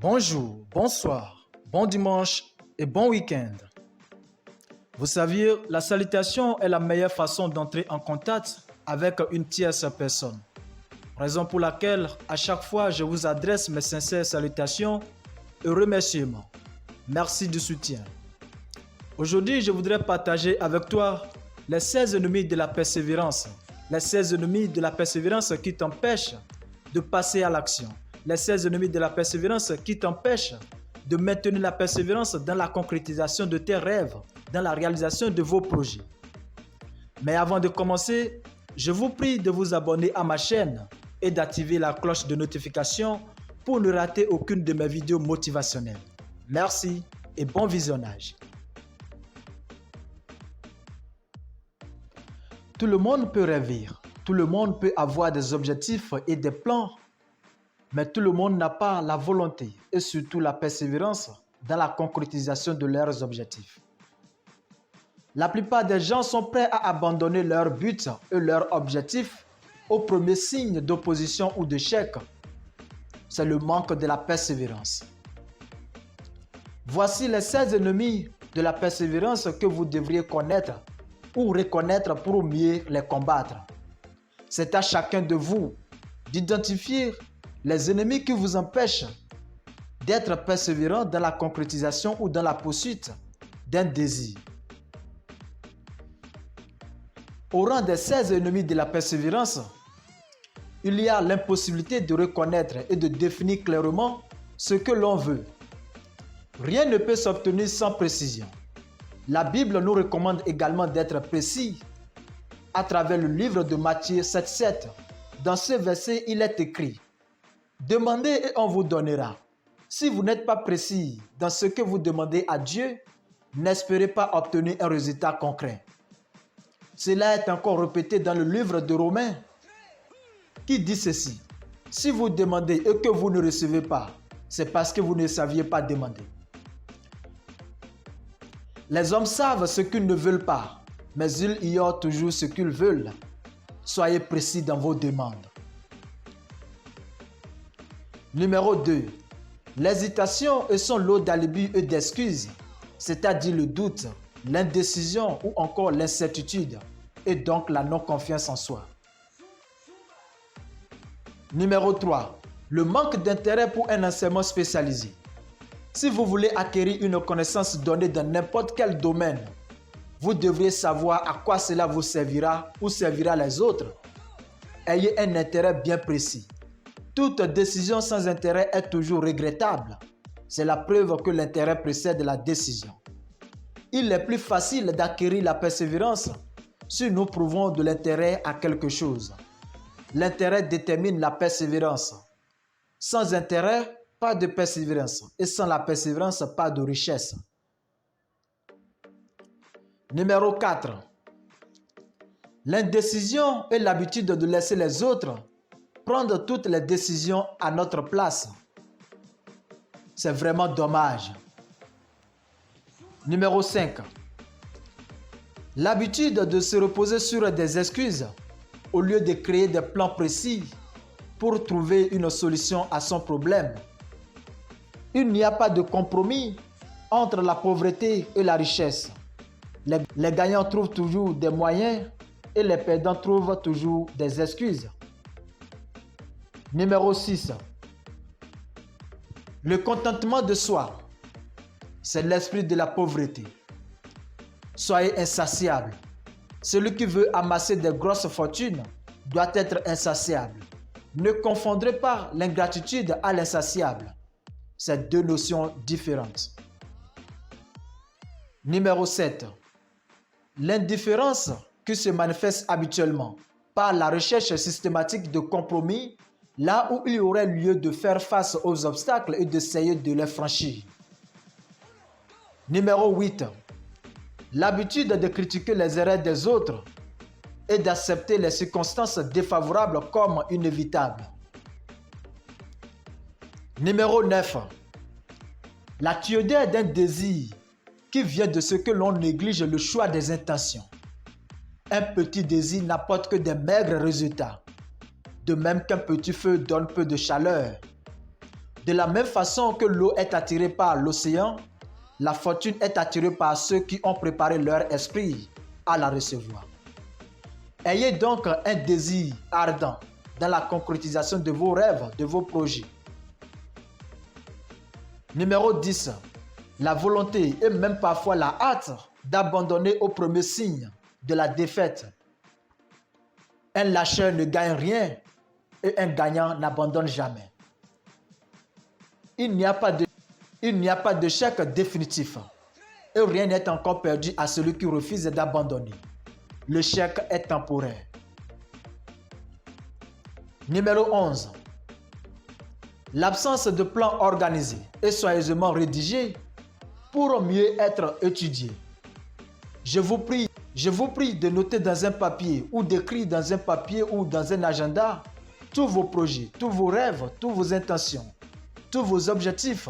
Bonjour, bonsoir, bon dimanche et bon week-end. Vous saviez, la salutation est la meilleure façon d'entrer en contact avec une tierce personne. Raison pour laquelle, à chaque fois, je vous adresse mes sincères salutations et remerciements. Merci du soutien. Aujourd'hui, je voudrais partager avec toi les 16 ennemis de la persévérance. Les 16 ennemis de la persévérance qui t'empêchent de passer à l'action. Les 16 ennemis de la persévérance qui t'empêchent de maintenir la persévérance dans la concrétisation de tes rêves, dans la réalisation de vos projets. Mais avant de commencer, je vous prie de vous abonner à ma chaîne et d'activer la cloche de notification pour ne rater aucune de mes vidéos motivationnelles. Merci et bon visionnage. Tout le monde peut rêver, tout le monde peut avoir des objectifs et des plans, mais tout le monde n'a pas la volonté et surtout la persévérance dans la concrétisation de leurs objectifs. La plupart des gens sont prêts à abandonner leur but et leur objectif au premier signe d'opposition ou d'échec. C'est le manque de la persévérance. Voici les 16 ennemis de la persévérance que vous devriez connaître ou reconnaître pour mieux les combattre. C'est à chacun de vous d'identifier les ennemis qui vous empêchent d'être persévérant dans la concrétisation ou dans la poursuite d'un désir. Au rang des 16 ennemis de la persévérance, il y a l'impossibilité de reconnaître et de définir clairement ce que l'on veut. Rien ne peut s'obtenir sans précision. La Bible nous recommande également d'être précis à travers le livre de Matthieu 7,7. Dans ce verset, il est écrit: demandez et on vous donnera. Si vous n'êtes pas précis dans ce que vous demandez à Dieu, n'espérez pas obtenir un résultat concret. Cela est encore répété dans le livre de Romains qui dit ceci: si vous demandez et que vous ne recevez pas, c'est parce que vous ne saviez pas demander. Les hommes savent ce qu'ils ne veulent pas, mais ils ignorent toujours ce qu'ils veulent. Soyez précis dans vos demandes. Numéro 2. L'hésitation et son lot d'alibis et d'excuses, c'est-à-dire le doute, l'indécision ou encore l'incertitude, et donc la non-confiance en soi. Numéro 3. Le manque d'intérêt pour un enseignement spécialisé. Si vous voulez acquérir une connaissance donnée dans n'importe quel domaine, vous devriez savoir à quoi cela vous servira ou servira les autres. Ayez un intérêt bien précis. Toute décision sans intérêt est toujours regrettable. C'est la preuve que l'intérêt précède la décision. Il est plus facile d'acquérir la persévérance si nous prouvons de l'intérêt à quelque chose. L'intérêt détermine la persévérance. Sans intérêt, pas de persévérance. Et sans la persévérance, pas de richesse. Numéro 4. L'indécision et l'habitude de laisser les autres prendre toutes les décisions à notre place. C'est vraiment dommage. Numéro 5. L'habitude de se reposer sur des excuses au lieu de créer des plans précis pour trouver une solution à son problème. Il n'y a pas de compromis entre la pauvreté et la richesse. Les gagnants trouvent toujours des moyens et les perdants trouvent toujours des excuses. Numéro 6. Le contentement de soi, c'est l'esprit de la pauvreté. Soyez insatiable. Celui qui veut amasser des grosses fortunes doit être insatiable. Ne confondrez pas l'ingratitude à l'insatiable. C'est deux notions différentes. Numéro 7. L'indifférence qui se manifeste habituellement par la recherche systématique de compromis là où il y aurait lieu de faire face aux obstacles et d'essayer de les franchir. Numéro 8. L'habitude de critiquer les erreurs des autres et d'accepter les circonstances défavorables comme inévitables. Numéro 9. La tiédeur d'un désir qui vient de ce que l'on néglige le choix des intentions. Un petit désir n'apporte que des maigres résultats. De même qu'un petit feu donne peu de chaleur. De la même façon que l'eau est attirée par l'océan, la fortune est attirée par ceux qui ont préparé leur esprit à la recevoir. Ayez donc un désir ardent dans la concrétisation de vos rêves, de vos projets. Numéro 10. La volonté et même parfois la hâte d'abandonner au premier signe de la défaite. Un lâcheur ne gagne rien et un gagnant n'abandonne jamais. Il n'y a pas d'échec définitif et rien n'est encore perdu à celui qui refuse d'abandonner. L'échec est temporaire. Numéro 11. L'absence de plan organisé et soigneusement rédigé pour mieux être étudié. Je vous prie de noter dans un papier ou d'écrire dans un papier ou dans un agenda tous vos projets, tous vos rêves, toutes vos intentions, tous vos objectifs.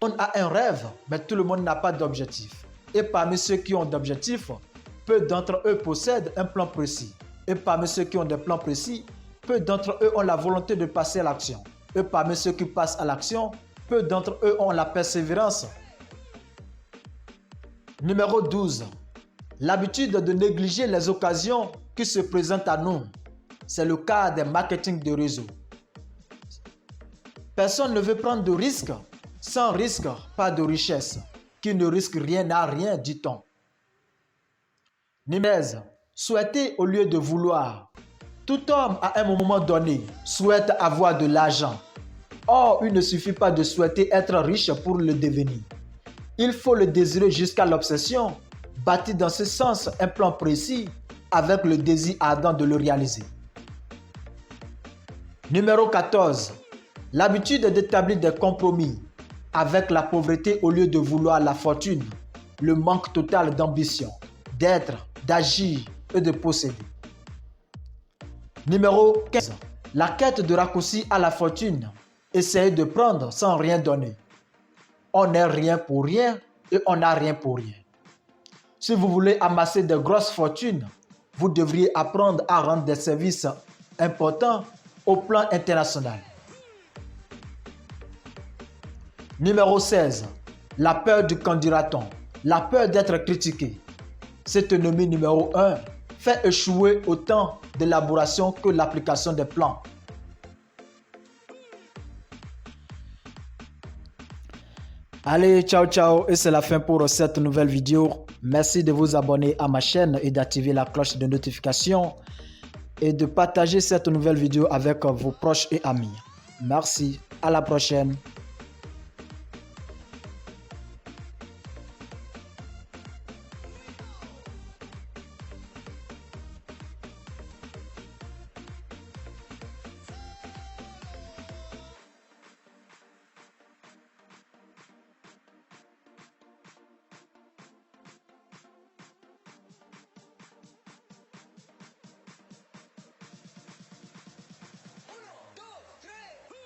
On a un rêve, mais tout le monde n'a pas d'objectif. Et parmi ceux qui ont d'objectifs, peu d'entre eux possèdent un plan précis. Et parmi ceux qui ont des plans précis, peu d'entre eux ont la volonté de passer à l'action. Et parmi ceux qui passent à l'action, peu d'entre eux ont la persévérance. Numéro 12. L'habitude de négliger les occasions qui se présentent à nous. C'est le cas des marketing de réseau. Personne ne veut prendre de risques. Sans risque, pas de richesse. Qui ne risque rien n'a rien, dit-on. Numéro 13. Souhaiter au lieu de vouloir. Tout homme, à un moment donné, souhaite avoir de l'argent. Or, il ne suffit pas de souhaiter être riche pour le devenir. Il faut le désirer jusqu'à l'obsession, bâtir dans ce sens un plan précis avec le désir ardent de le réaliser. Numéro 14. L'habitude d'établir des compromis avec la pauvreté au lieu de vouloir la fortune, le manque total d'ambition, d'être, d'agir et de posséder. Numéro 15. La quête de raccourci à la fortune. Essayez de prendre sans rien donner. On n'est rien pour rien et on n'a rien pour rien. Si vous voulez amasser de grosses fortunes, vous devriez apprendre à rendre des services importants au plan international. Numéro 16. La peur du qu'en dira-t-on, la peur d'être critiqué. Cet ennemi numéro 1 fait échouer autant d'élaboration que l'application des plans. Allez, ciao ciao, et c'est la fin pour cette nouvelle vidéo. Merci de vous abonner à ma chaîne et d'activer la cloche de notification et de partager cette nouvelle vidéo avec vos proches et amis. Merci, à la prochaine.